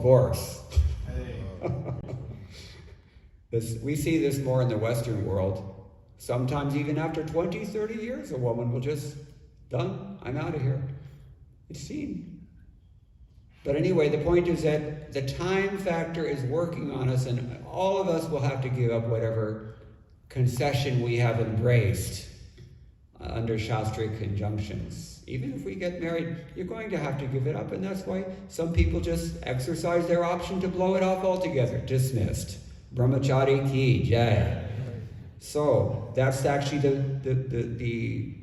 course. We see this more in the Western world. Sometimes even after 20, 30 years, a woman will just, done, I'm out of here. It's seen. But anyway, the point is that the time factor is working on us, and all of us will have to give up whatever concession we have embraced under Shastric injunctions. Even if we get married, you're going to have to give it up, and that's why some people just exercise their option to blow it off altogether. Dismissed. Brahmachari ki jai. So that's actually the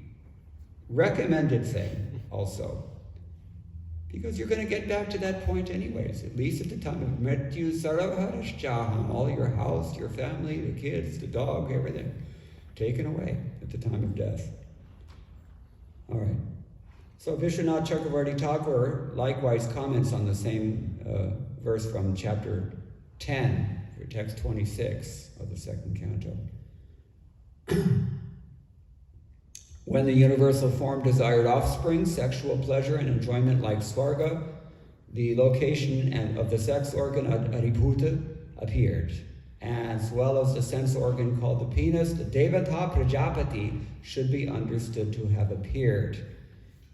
recommended thing also. Because you're going to get back to that point anyways, at least at the time of Mrityu Saravaharashchaham, all your house, your family, the kids, the dog, everything, taken away at the time of death. All right. So Vishwanath Chakravarti Thakur likewise comments on the same verse from chapter 10, or text 26 of the second canto. When the universal form desired offspring, sexual pleasure and enjoyment like Svarga, the location of the sex organ Adibhuta appeared, as well as the sense organ called the penis. The Devata Prajapati should be understood to have appeared.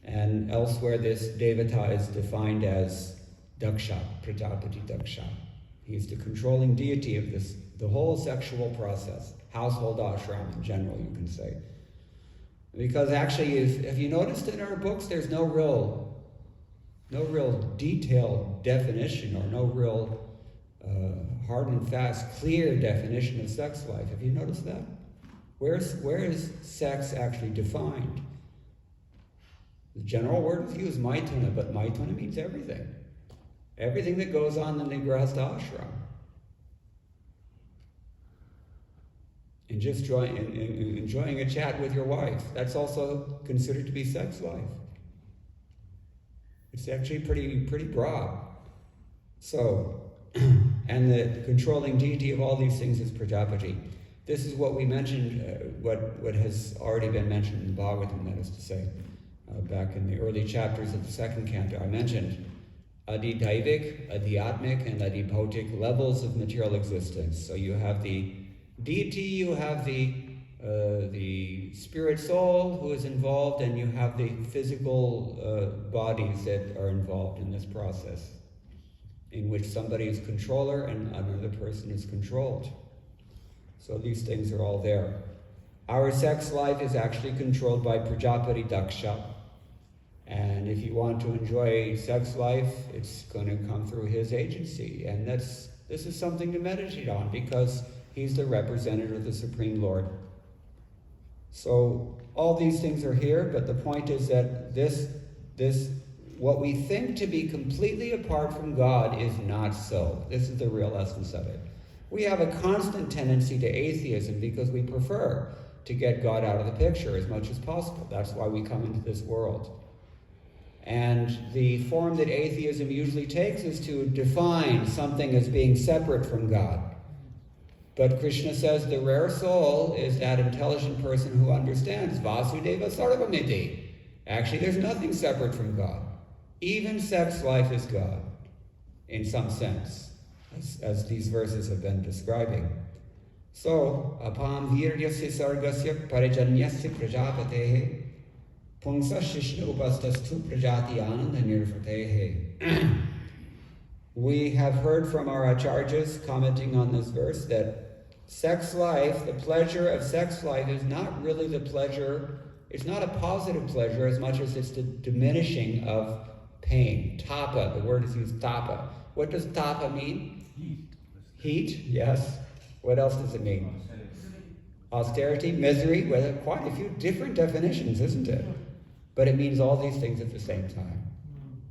And elsewhere this Devata is defined as Daksha, Prajapati Daksha. He is the controlling deity of the whole sexual process, household ashram in general, you can say. Because actually, if you noticed in our books, there's no real detailed definition, or no real hard and fast, clear definition of sex life. Have you noticed that? Where is sex actually defined? The general word is used, maituna, but maituna means everything. Everything that goes on in the grihastha ashram. And just enjoying a chat with your wife, that's also considered to be sex life. It's actually pretty broad. So, and the controlling deity of all these things is Prajapati. This is what we mentioned, what has already been mentioned in the Bhagavatam, that is to say, back in the early chapters of the second canto. I mentioned Adi-Daivik, Adi-Atmic, and Adi-Bhautik levels of material existence. So you have the deity, you have the spirit soul who is involved, and you have the physical bodies that are involved in this process, in which somebody is controller and another person is controlled. So these things are all there. Our sex life is actually controlled by Prajapati Daksha. And if you want to enjoy sex life, it's going to come through his agency. And this is something to meditate on, because he's the representative of the Supreme Lord. So all these things are here, but the point is that this what we think to be completely apart from God is not so. This is the real essence of it. We have a constant tendency to atheism because we prefer to get God out of the picture as much as possible. That's why we come into this world. And the form that atheism usually takes is to define something as being separate from God. But Krishna says the rare soul is that intelligent person who understands Vasudeva Sarvamiti. Actually, there's nothing separate from God. Even sex life is God, in some sense, as these verses have been describing. So, apam viryasya sargasya parijanyasya prajapatehe pungsa shishna upastastu prajati ananda nirvatehe. We have heard from our acharyas commenting on this verse that sex life, the pleasure of sex life, is not really the pleasure, it's not a positive pleasure as much as it's the diminishing of pain. Tapa, the word is used, tapa. What does tapa mean? Heat, yes. What else does it mean? Austerity, misery, well, quite a few different definitions, isn't it? But it means all these things at the same time.